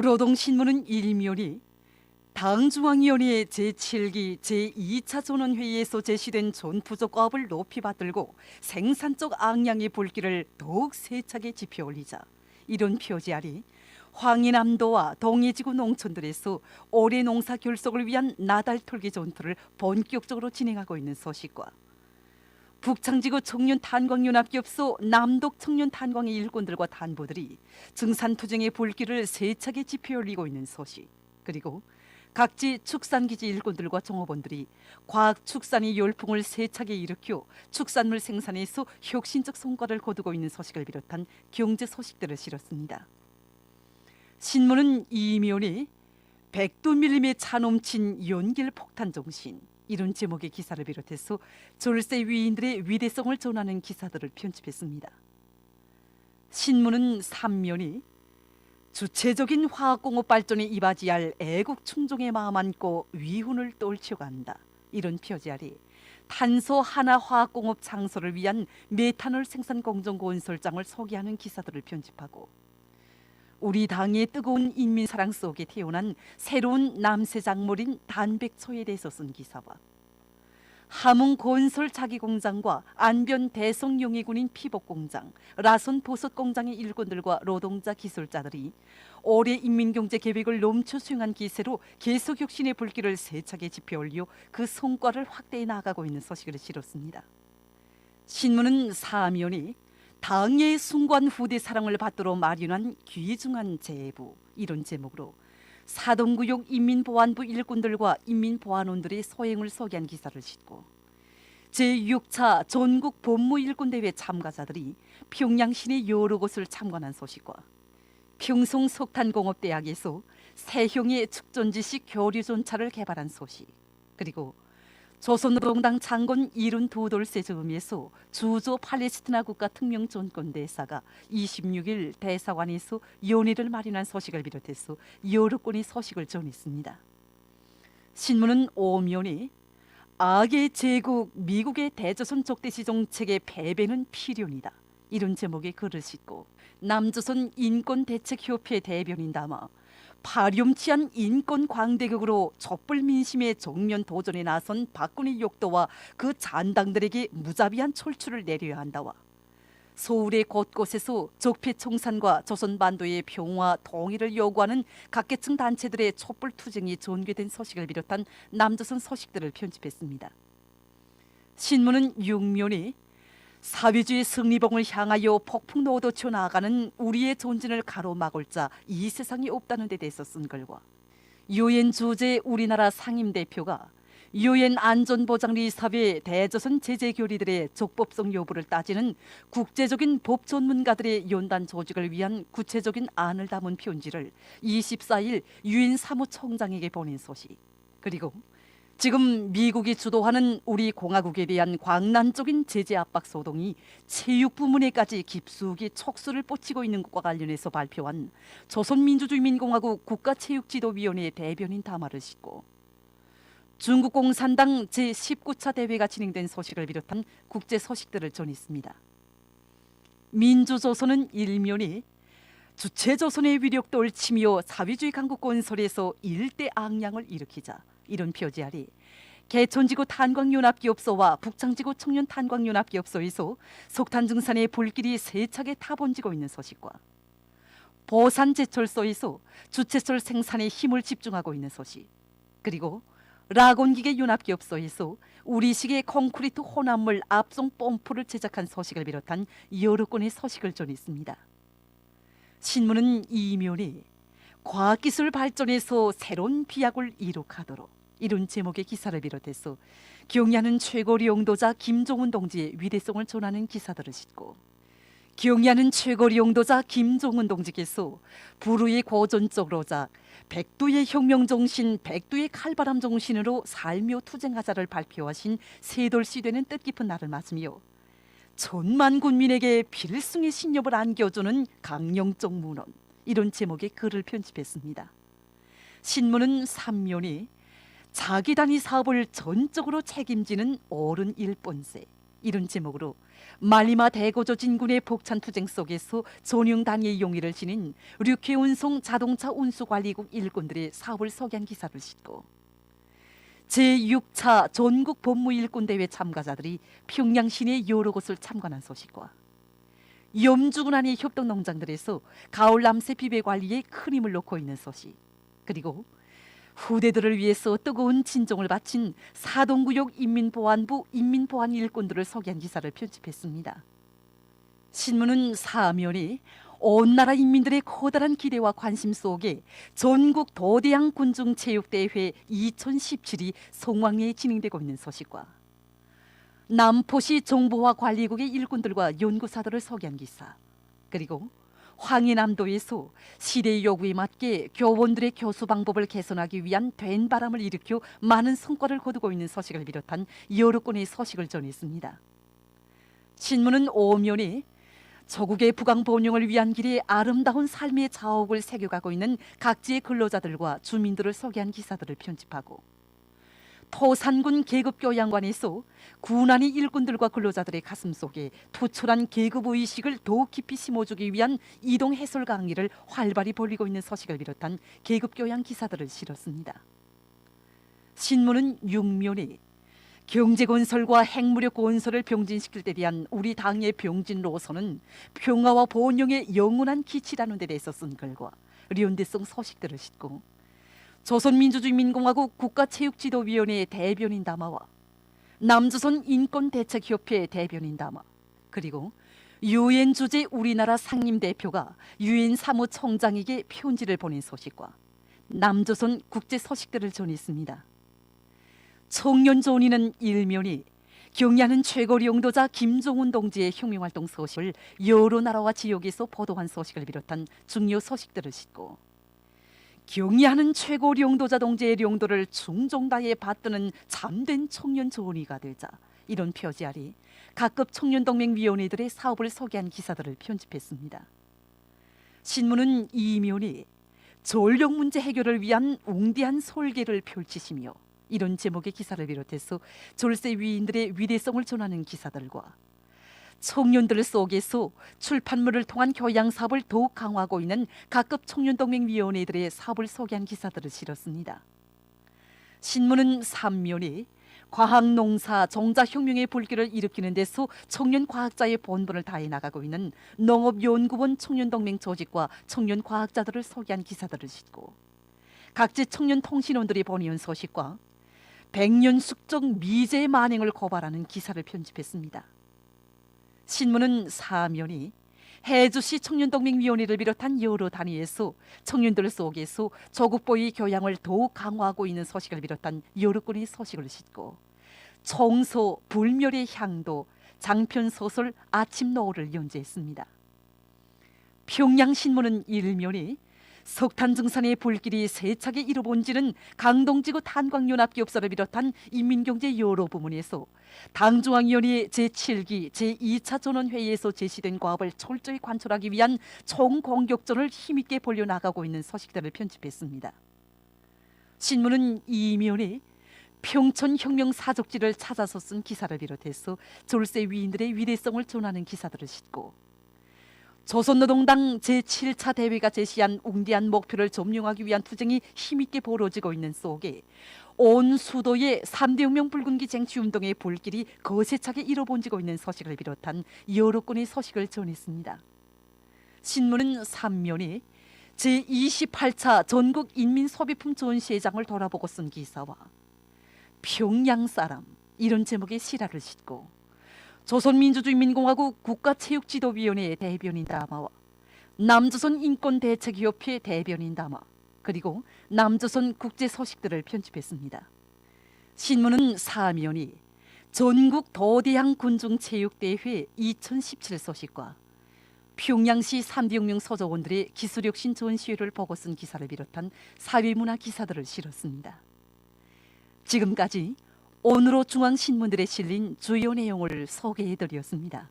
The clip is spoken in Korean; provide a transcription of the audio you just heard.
노동신문은 일면이 당중앙위원회 제7기 제2차 전원회의에서 제시된 존부족과업을 높이 받들고 생산적 악량의 불길을 더욱 세차게 지펴올리자 이런 표지알이 황해남도와 동해지구 농촌들에서 올해 농사 결속을 위한 나달 털기 전투를 본격적으로 진행하고 있는 소식과 북창지구 청년탄광연합기업소 남독 청년탄광의 일꾼들과 단부들이 증산투쟁의 불길을 세차게 지펴올리고 있는 소식, 그리고 각지 축산기지 일꾼들과 종업원들이 과학축산의 열풍을 세차게 일으켜 축산물 생산에서 혁신적 성과를 거두고 있는 소식을 비롯한 경제 소식들을 실었습니다. 신문은 이면에 백두밀림에 차 넘친 연길 폭탄 정신, 이런 제목의 기사를 비롯해서 졸세 위인들의 위대성을 전하는 기사들을 편집했습니다. 신문은 3면이 주체적인 화학공업 발전에 이바지할 애국 충종의 마음 안고 위훈을 떨쳐간다, 이런 표지아래 탄소 하나 화학공업 창설을 위한 메탄올 생산 공정 건설장을 소개하는 기사들을 편집하고 우리 당의 뜨거운 인민사랑 속에 태어난 새로운 남세작물인 단백초에 대해서 쓴 기사와 함흥 건설 자기공장과 안변 대성용해군인 피복공장, 라손 보석공장의 일꾼들과 노동자 기술자들이 올해 인민경제계획을 넘쳐 수행한 기세로 계속혁신의 불길을 세차게 지펴올려 그 성과를 확대해 나가고 있는 소식을 실었습니다. 신문은 사면이 당의 숭고한 후대 사랑을 받들어 마련한 귀중한 제부, 이런 제목으로 사동구역 인민보안부 일꾼들과 인민보안원들의 소행을 소개한 기사를 싣고 제6차 전국 법무 일꾼대회 참가자들이 평양 시내 여러 곳을 참관한 소식과 평성 석탄공업대학에서 새형의 축전지식 교류전차를 개발한 소식, 그리고 조선노동당 창건 72돌세 즈음에서 주조 팔레스티나 국가 특명 전권 대사가 26일 대사관에서 연회를 마련한 소식을 비롯해서 여러 건의 소식을 전했습니다. 신문은 오면에 악의 제국 미국의 대조선 적대시 정책의 패배는 필연이다, 이런 제목의 글을 싣고 남조선 인권대책협회 대변인 담아 파렴치한 인권 광대극으로 촛불 민심의 정면 도전에 나선 박근혜 욕도와 그 잔당들에게 무자비한 철출을 내려야 한다와 서울의 곳곳에서 적폐 청산과 조선반도의 평화 통일을 요구하는 각계층 단체들의 촛불 투쟁이 전개된 소식을 비롯한 남조선 소식들을 편집했습니다. 신문은 6면에 사회주의 승리봉을 향하여 폭풍 얻어쳐 나아가는 우리의 존진을 가로막을 자 이 세상에 없다는 데 대해서 쓴 글과 유엔 주재 우리나라 상임대표가 유엔 안전보장리사회 대조선 제재교리들의 적법성 여부를 따지는 국제적인 법 전문가들의 연단 조직을 위한 구체적인 안을 담은 편지를 24일 유엔 사무총장에게 보낸 소식, 그리고 지금 미국이 주도하는 우리 공화국에 대한 광란적인 제재 압박 소동이 체육 부문에까지 깊숙이 촉수를 뻗치고 있는 것과 관련해서 발표한 조선민주주의민공화국 국가체육지도위원회 대변인 담화를 싣고 중국 공산당 제19차 대회가 진행된 소식을 비롯한 국제 소식들을 전했습니다. 민주조선은 일면이 주체조선의 위력도 얽히며 사회주의 강국 건설에서 일대 악량을 일으키자, 이런 표지 아래 개천지구 탄광연합기업소와 북창지구 청년탄광연합기업소에서 석탄 증산의 불길이 세차게 타번지고 있는 소식과 보산제철소에서 주체철 생산에 힘을 집중하고 있는 소식, 그리고 라곤기계 연합기업소에서 우리식의 콘크리트 혼합물 압송 펌프를 제작한 소식을 비롯한 여러 건의 소식을 전했습니다. 신문은 이면에 과학기술 발전에서 새로운 비약을 이룩하도록, 이런 제목의 기사를 비롯해서 경야는 최고리 용도자 김종훈 동지의 위대성을 전하는 기사들을 싣고 경야는 최고리 용도자 김종훈 동지께서 불후의 고전적으로자 백두의 혁명정신, 백두의 칼바람 정신으로 살며 투쟁하자를 발표하신 세돌시 되는 뜻깊은 날을 맞으며 천만 군민에게 필승의 신념을 안겨주는 강령적 문헌, 이런 제목의 글을 편집했습니다. 신문은 3면이 자기 단위 사업을 전적으로 책임지는 어른 일본세, 이런 제목으로 말리마 대고조 진군의 복찬 투쟁 속에서 전용단위의 용의를 지닌 류케운송 자동차 운수관리국 일꾼들의 사업을 소개한 기사를 싣고 제6차 전국 법무 일꾼대회 참가자들이 평양 시내 여러 곳을 참관한 소식과 염주군안의 협동농장들에서 가을 남새 비배 관리에 큰 힘을 놓고 있는 소식, 그리고 후대들을 위해서 뜨거운 진정을 바친 사동구역 인민보안부 인민보안 일꾼들을 소개한 기사를 편집했습니다. 신문은 사면이 온 나라 인민들의 커다란 기대와 관심 속에 전국 도대양 군중체육대회 2017이 송왕리에 진행되고 있는 소식과 남포시 정보화 관리국의 일꾼들과 연구사들을 소개한 기사, 그리고 황해남도에서 시대의 요구에 맞게 교원들의 교수 방법을 개선하기 위한 된 바람을 일으켜 많은 성과를 거두고 있는 소식을 비롯한 여러 건의 소식을 전했습니다. 신문은 오면에 조국의 부강 번영을 위한 길에 아름다운 삶의 자옥을 새겨가고 있는 각지의 근로자들과 주민들을 소개한 기사들을 편집하고 토산군 계급교양관에서 군안의 일꾼들과 근로자들의 가슴 속에 투철한 계급의식을 더욱 깊이 심어주기 위한 이동 해설 강의를 활발히 벌이고 있는 소식을 비롯한 계급교양 기사들을 실었습니다. 신문은 6면에 경제건설과 핵무력 건설을 병진시킬 때 대한 우리 당의 병진로서는 평화와 번영의 영원한 기치라는 데 대해서 쓴 글과 연대성 소식들을 싣고 조선민주주의민공화국 국가체육지도위원회 대변인 담화와 남조선 인권대책협회 대변인 담화, 그리고 유엔 주재 우리나라 상임대표가 유엔 사무총장에게 편지를 보낸 소식과 남조선 국제 소식들을 전했습니다. 청년조언위는 일면이 경야는 최고 영도자 김종훈 동지의 혁명활동 소식을 여러 나라와 지역에서 보도한 소식을 비롯한 중요 소식들을 싣고 경야하는 최고 령도자 동지의 령도를 중종다에 받드는 참된 청년 조언위가 되자, 이런 표지 아래 각급 청년동맹위원회들의 사업을 소개한 기사들을 편집했습니다. 신문은 이면이 전력 문제 해결을 위한 웅대한 설계를 펼치시며, 이런 제목의 기사를 비롯해서 졸세 위인들의 위대성을 전하는 기사들과 청년들 속에서 출판물을 통한 교양 사업을 더욱 강화하고 있는 각급 청년동맹위원회들의 사업을 소개한 기사들을 실었습니다. 신문은 3면에 과학농사 종자혁명의 불길을 일으키는 데서 청년과학자의 본분을 다해 나가고 있는 농업연구원 청년동맹 조직과 청년과학자들을 소개한 기사들을 싣고 각지 청년통신원들이 보내온 소식과 백년 숙적 미제 만행을 고발하는 기사를 편집했습니다. 신문은 사면이 해주시 청년동맹위원회를 비롯한 여러 단위에서 청년들 속에서 조국보위 교양을 더욱 강화하고 있는 소식을 비롯한 여러 건의 소식을 싣고 청소 불멸의 향도 장편소설 아침 노을을 연재했습니다. 평양신문은 일면이 석탄 증산의 불길이 세차게 이뤄본지는 강동지구 탄광연합기업사를 비롯한 인민경제 여러 부문에서 당중앙위원회 제7기 제2차 전원회의에서 제시된 과업을 철저히 관철하기 위한 총공격전을 힘있게 벌려나가고 있는 소식들을 편집했습니다. 신문은 이면에 평촌혁명 사족지를 찾아서 쓴 기사를 비롯해서 졸세 위인들의 위대성을 전하는 기사들을 싣고 조선노동당 제7차 대회가 제시한 웅대한 목표를 점령하기 위한 투쟁이 힘있게 벌어지고 있는 속에 온 수도의 3대 혁명 붉은기 쟁취운동의 불길이 거세차게 이뤄본지고 있는 소식을 비롯한 여러 건의 소식을 전했습니다. 신문은 3면에 제28차 전국 인민소비품 전시회장을 돌아보고 쓴 기사와 평양 사람, 이런 제목의 실화를 싣고 조선민주주의민공화국 국가체육지도위원회 대변인 담화와 남조선 인권대책협회 대변인 담화, 그리고 남조선 국제 소식들을 편집했습니다. 신문은 사면이 전국 도대양 군중체육대회 2017 소식과 평양시 3대 혁명 소조원들의 기술혁신 전시회를 보고 쓴 기사를 비롯한 사회문화 기사들을 실었습니다. 지금까지 오늘로 중앙신문들에 실린 주요 내용을 소개해드렸습니다.